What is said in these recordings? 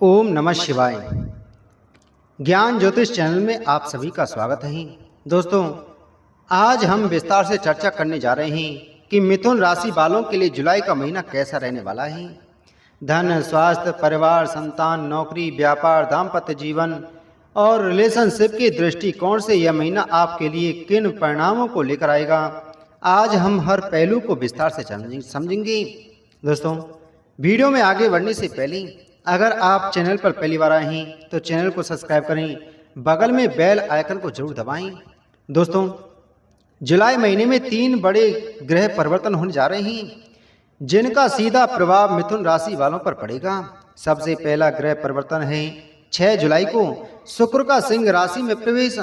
ओम नमः शिवाय। ज्ञान ज्योतिष चैनल में आप सभी का स्वागत है। दोस्तों, आज हम विस्तार से चर्चा करने जा रहे हैं कि मिथुन राशि वालों के लिए जुलाई का महीना कैसा रहने वाला है। धन, स्वास्थ्य, परिवार, संतान, नौकरी, व्यापार, दाम्पत्य जीवन और रिलेशनशिप के दृष्टिकोण से यह महीना आपके लिए किन परिणामों को लेकर आएगा, आज हम हर पहलू को विस्तार से समझेंगे। दोस्तों, वीडियो में आगे बढ़ने से पहले अगर आप चैनल पर पहली बार आए हैं तो चैनल को सब्सक्राइब करें, बगल में बेल आइकन को जरूर दबाएं। दोस्तों, जुलाई महीने में 3 बड़े ग्रह परिवर्तन होने जा रहे हैं जिनका सीधा प्रभाव मिथुन राशि वालों पर पड़ेगा। सबसे पहला ग्रह परिवर्तन है 6 जुलाई को शुक्र का सिंह राशि में प्रवेश।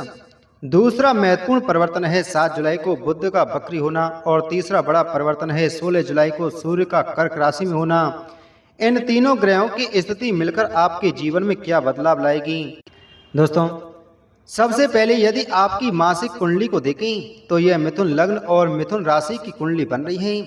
दूसरा महत्वपूर्ण परिवर्तन है 7 जुलाई को बुध का बकरी होना और तीसरा बड़ा परिवर्तन है 16 जुलाई को सूर्य का कर्क राशि में होना। इन तीनों ग्रहों की स्थिति मिलकर आपके जीवन में क्या बदलाव लाएगी। दोस्तों, सबसे पहले यदि आपकी मासिक कुंडली को देखें तो यह मिथुन लग्न और मिथुन राशि की कुंडली बन रही है।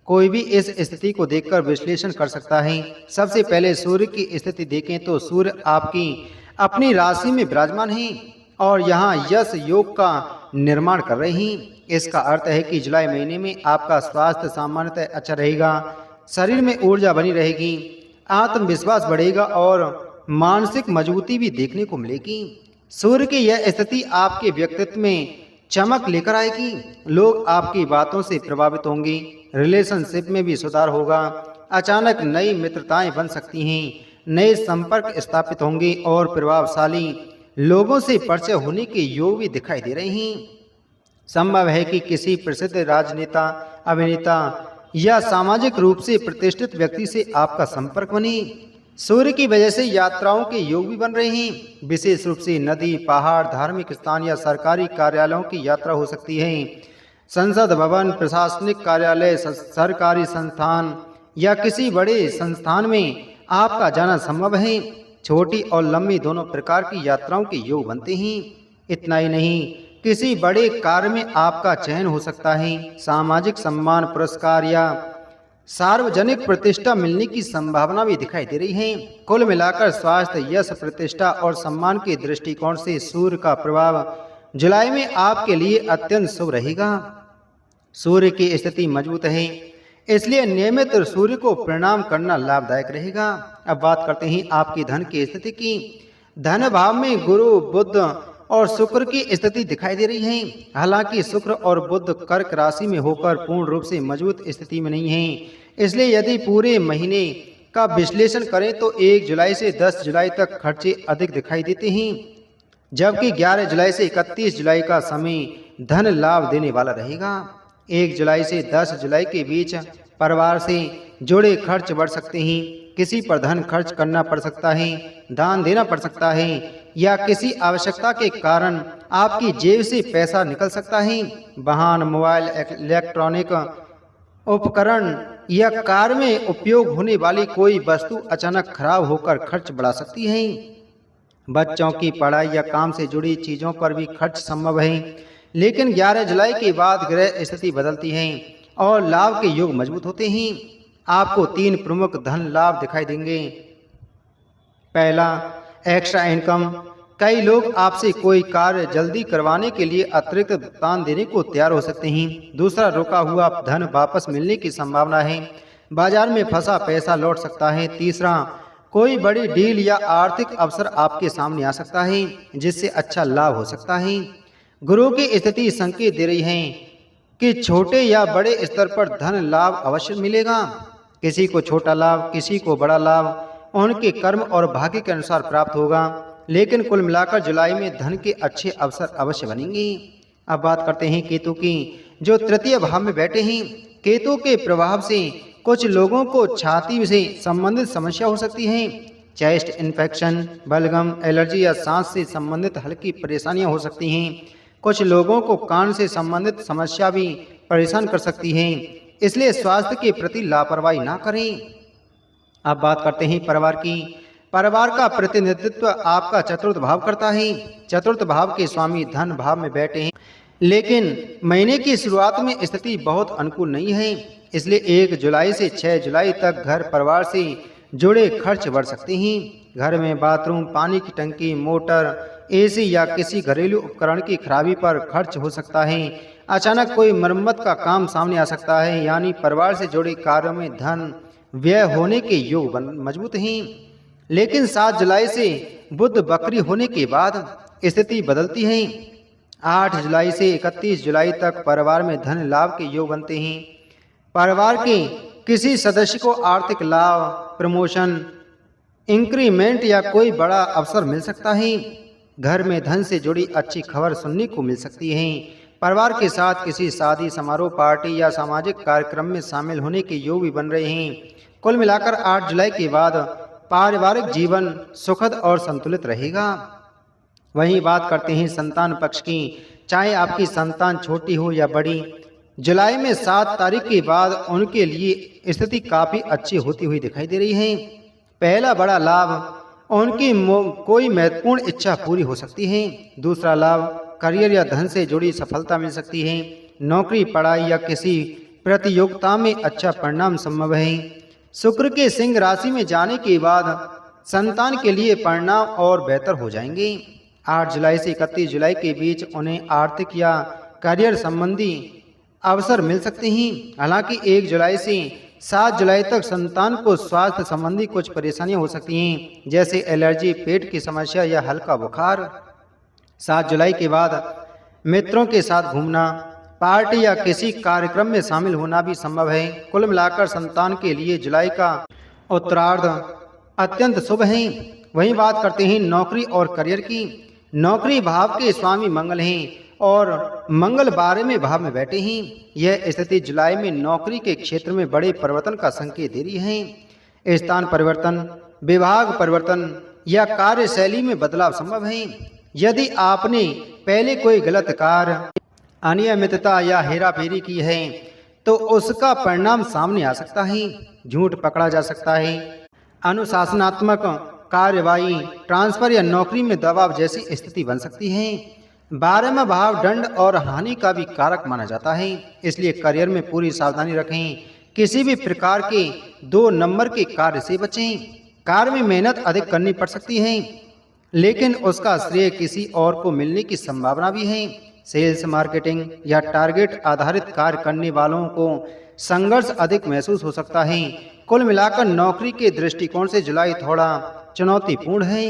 कोई भी इस स्थिति को देखकर विश्लेषण कर सकता है। सबसे पहले सूर्य की स्थिति देखें तो सूर्य आपकी अपनी राशि में विराजमान है और यहाँ यश योग का निर्माण कर रहे हैं। इसका अर्थ है कि जुलाई महीने में आपका स्वास्थ्य सामान्यतः अच्छा रहेगा, शरीर में ऊर्जा बनी रहेगी, आत्मविश्वास बढ़ेगा और मानसिक मजबूती भी देखने को मिलेगी। सूर्य की यह स्थिति आपके व्यक्तित्व में चमक लेकर आएगी। लोग आपकी बातों से प्रभावित होंगे, रिलेशनशिप में भी सुधार होगा, अचानक नई मित्रताएं बन सकती हैं, नए संपर्क स्थापित होंगे और प्रभावशाली लोगों से परिचय होने के योग भी दिखाई दे रहे हैं। संभव है कि किसी प्रसिद्ध राजनेता, अभिनेता या सामाजिक रूप से प्रतिष्ठित व्यक्ति से आपका संपर्क बने। सूर्य की वजह से यात्राओं के योग भी बन रहे हैं। विशेष रूप से नदी, पहाड़, धार्मिक स्थान या सरकारी कार्यालयों की यात्रा हो सकती है। संसद भवन, प्रशासनिक कार्यालय, सरकारी संस्थान या किसी बड़े संस्थान में आपका जाना संभव है। छोटी और लंबी दोनों प्रकार की यात्राओं के योग बनते हैं। इतना ही नहीं, किसी बड़े कार्य में आपका चयन हो सकता है। सामाजिक सम्मान, पुरस्कार या सार्वजनिक प्रतिष्ठा मिलने की संभावना भी दिखाई दे रही है। कुल मिलाकर स्वास्थ्य, यश, प्रतिष्ठा और सम्मान के दृष्टिकोण से सूर्य का प्रभाव जुलाई में आपके लिए अत्यंत शुभ रहेगा। सूर्य की स्थिति मजबूत है, इसलिए नियमित सूर्य को प्रणाम करना लाभदायक रहेगा। अब बात करते हैं आपकी धन की स्थिति की। धन भाव में गुरु, बुध और शुक्र की स्थिति दिखाई दे रही है। हालांकि शुक्र और बुध कर्क राशि में होकर पूर्ण रूप से मजबूत स्थिति में नहीं है, इसलिए यदि पूरे महीने का विश्लेषण करें तो 1 जुलाई से 10 जुलाई तक खर्चे अधिक दिखाई देते हैं, जबकि 11 जुलाई से 31 जुलाई का समय धन लाभ देने वाला रहेगा। 1 जुलाई से 10 जुलाई के बीच परिवार से जुड़े खर्च बढ़ सकते हैं। किसी पर धन खर्च करना पड़ सकता है, दान देना पड़ सकता है या किसी आवश्यकता के कारण आपकी जेब से पैसा निकल सकता है। वाहन, मोबाइल, इलेक्ट्रॉनिक उपकरण या कार में उपयोग होने वाली कोई वस्तु अचानक खराब होकर खर्च बढ़ा सकती है। बच्चों की पढ़ाई या काम से जुड़ी चीज़ों पर भी खर्च संभव है, लेकिन 11 जुलाई के बाद ग्रह स्थिति बदलती है और लाभ के योग मजबूत होते हैं। आपको 3 प्रमुख धन लाभ दिखाई देंगे। पहला, एक्स्ट्रा इनकम। कई लोग आपसे कोई कार्य जल्दी करवाने के लिए अतिरिक्त भुगतान देने को तैयार हो सकते हैं। दूसरा, रुका हुआ धन वापस मिलने की संभावना है, बाजार में फंसा पैसा लौट सकता है। तीसरा, कोई बड़ी डील या आर्थिक अवसर आपके सामने आ सकता है जिससे अच्छा लाभ हो सकता है। गुरु की स्थिति संकेत दे रही है कि छोटे या बड़े स्तर पर धन लाभ अवश्य मिलेगा। किसी को छोटा लाभ, किसी को बड़ा लाभ उनके कर्म और भाग्य के अनुसार प्राप्त होगा, लेकिन कुल मिलाकर जुलाई में धन के अच्छे अवसर अवश्य बनेंगे। अब बात करते हैं केतु की, जो तृतीय भाव में बैठे हैं। केतु के प्रभाव से कुछ लोगों को छाती से संबंधित समस्या हो सकती है। चेस्ट इन्फेक्शन, बलगम, एलर्जी या सांस से संबंधित हल्की परेशानियां हो सकती हैं। कुछ लोगों को कान से संबंधित समस्या भी परेशान कर सकती है, इसलिए स्वास्थ्य के प्रति लापरवाही ना करें। अब बात करते हैं परिवार की। परिवार का प्रतिनिधित्व आपका चतुर्थ भाव करता है। चतुर्थ भाव के स्वामी धन भाव में बैठे हैं, लेकिन महीने की शुरुआत में स्थिति बहुत अनुकूल नहीं है, इसलिए 1 जुलाई से 6 जुलाई तक घर परिवार से जुड़े खर्च बढ़ सकते हैं। घर में बाथरूम, पानी की टंकी, मोटर, एसी या किसी घरेलू उपकरण की खराबी पर खर्च हो सकता है। अचानक कोई मरम्मत का काम सामने आ सकता है, यानी परिवार से जुड़े कार्यों में धन व्यय होने के योग मजबूत हैं। लेकिन 7 जुलाई से बुध बकरी होने के बाद स्थिति बदलती है। 8 जुलाई से 31 जुलाई तक परिवार में धन लाभ के योग बनते हैं। परिवार के किसी सदस्य को आर्थिक लाभ, प्रमोशन, इंक्रीमेंट या कोई बड़ा अवसर मिल सकता है। घर में धन से जुड़ी अच्छी खबर सुनने को मिल सकती है। परिवार के साथ किसी शादी समारोह, पार्टी या सामाजिक कार्यक्रम में शामिल होने के योग भी बन रहे हैं। कुल मिलाकर 8 जुलाई के बाद पारिवारिक जीवन सुखद और संतुलित रहेगा। वहीं बात करते हैं संतान पक्ष की। चाहे आपकी संतान छोटी हो या बड़ी, जुलाई में 7 तारीख के बाद उनके लिए स्थिति काफ़ी अच्छी होती हुई दिखाई दे रही है। पहला बड़ा लाभ, उनकी कोई महत्वपूर्ण इच्छा पूरी हो सकती है। दूसरा लाभ, करियर या धन से जुड़ी सफलता मिल सकती है। नौकरी, पढ़ाई या किसी प्रतियोगिता में अच्छा परिणाम संभव है। शुक्र के सिंह राशि में जाने के बाद संतान के लिए परिणाम और बेहतर हो जाएंगे। 8 जुलाई से 31 जुलाई के बीच उन्हें आर्थिक या करियर संबंधी अवसर मिल सकते हैं। हालांकि 1 जुलाई से 7 जुलाई तक संतान को स्वास्थ्य संबंधी कुछ परेशानियां हो सकती हैं, जैसे एलर्जी, पेट की समस्या या हल्का बुखार। 7 जुलाई के बाद मित्रों के साथ घूमना, पार्टी या किसी कार्यक्रम में शामिल होना भी संभव है। कुल मिलाकर संतान के लिए जुलाई का उत्तरार्ध अत्यंत शुभ है। वहीं बात करते हैं नौकरी और करियर की। नौकरी भाव के स्वामी मंगल हैं और मंगल 12वें भाव में बैठे हैं। यह स्थिति जुलाई में नौकरी के क्षेत्र में बड़े परिवर्तन का संकेत दे रही है। स्थान परिवर्तन, विभाग परिवर्तन या कार्यशैली में बदलाव संभव है। यदि आपने पहले कोई गलत कार्य, अनियमितता या हेराफेरी की है तो उसका परिणाम सामने आ सकता है। झूठ पकड़ा जा सकता है। अनुशासनात्मक कार्रवाई, ट्रांसफर या नौकरी में दबाव जैसी स्थिति बन सकती है। 12वां भाव दंड और हानि का भी कारक माना जाता है, इसलिए करियर में पूरी सावधानी रखें। किसी भी प्रकार के 2 नंबर के कार्य से बचें। कार्य में मेहनत अधिक करनी पड़ सकती है, लेकिन उसका श्रेय किसी और को मिलने की संभावना भी है। सेल्स, मार्केटिंग या टारगेट आधारित कार्य करने वालों को संघर्ष अधिक महसूस हो सकता है। कुल मिलाकर नौकरी के दृष्टिकोण से जुलाई थोड़ा चुनौतीपूर्ण है।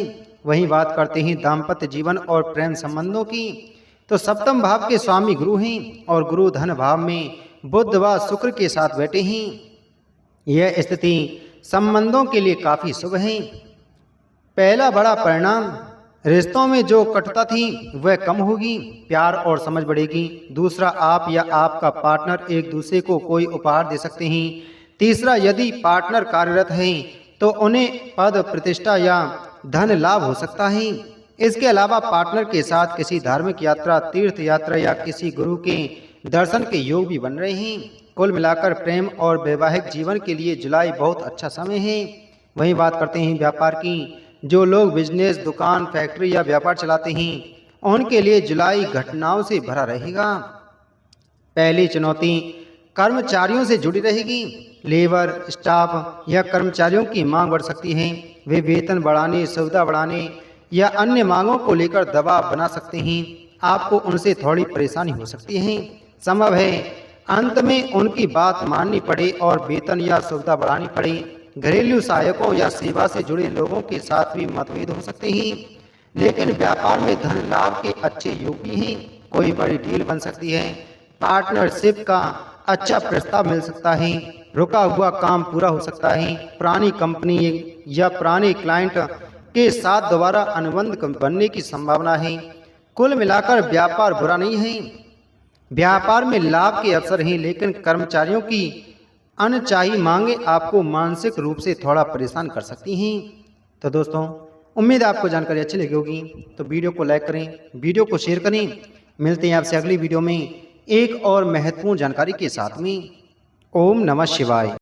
वहीं बात करते हैं दाम्पत्य जीवन और प्रेम संबंधों की, तो सप्तम भाव के स्वामी गुरु हैं और गुरु धन भाव में बुध व शुक्र के साथ बैठे हैं। यह स्थिति संबंधों के लिए काफी शुभ है। पहला बड़ा परिणाम, रिश्तों में जो कटुता थी वह कम होगी, प्यार और समझ बढ़ेगी। दूसरा, आप या आपका पार्टनर एक दूसरे को कोई उपहार दे सकते हैं। तीसरा, यदि पार्टनर कार्यरत है तो उन्हें पद, प्रतिष्ठा या धन लाभ हो सकता है। इसके अलावा पार्टनर के साथ किसी धार्मिक यात्रा, तीर्थ यात्रा या किसी गुरु के दर्शन के योग भी बन रहे हैं। कुल मिलाकर प्रेम और वैवाहिक जीवन के लिए जुलाई बहुत अच्छा समय है। वहीं बात करते हैं व्यापार की। जो लोग बिजनेस, दुकान, फैक्ट्री या व्यापार चलाते हैं उनके लिए जुलाई घटनाओं से भरा रहेगा। पहली चुनौती कर्मचारियों से जुड़ी रहेगी। लेबर, स्टाफ या कर्मचारियों की मांग बढ़ सकती है। वे वेतन बढ़ाने, सुविधा बढ़ाने या अन्य मांगों को लेकर दबाव बना सकते हैं। आपको उनसे थोड़ी परेशानी हो सकती है। संभव है अंत में उनकी बात माननी पड़े और वेतन या सुविधा बढ़ानी पड़े। घरेलू सहायकों या सेवा से जुड़े लोगों के साथ भी मतभेद हो सकते हैं, लेकिन व्यापार में धन लाभ के अच्छे योग भी हैं। कोई बड़ी डील बन सकती है। पार्टनरशिप का अच्छा प्रस्ताव मिल सकता है। रुका हुआ काम पूरा हो सकता है। पुरानी कंपनी या पुराने क्लाइंट के साथ दोबारा अनुबंध बनने की संभावना है। कुल मिलाकर व्यापार बुरा नहीं है। व्यापार में लाभ के अवसर हैं, लेकिन कर्मचारियों की अनचाही मांगे आपको मानसिक रूप से थोड़ा परेशान कर सकती हैं। तो दोस्तों, उम्मीद है आपको जानकारी अच्छी लगी होगी, तो वीडियो को लाइक करें, वीडियो को शेयर करें। मिलते हैं आपसे अगली वीडियो में एक और महत्वपूर्ण जानकारी के साथ में। ओम नमः शिवाय।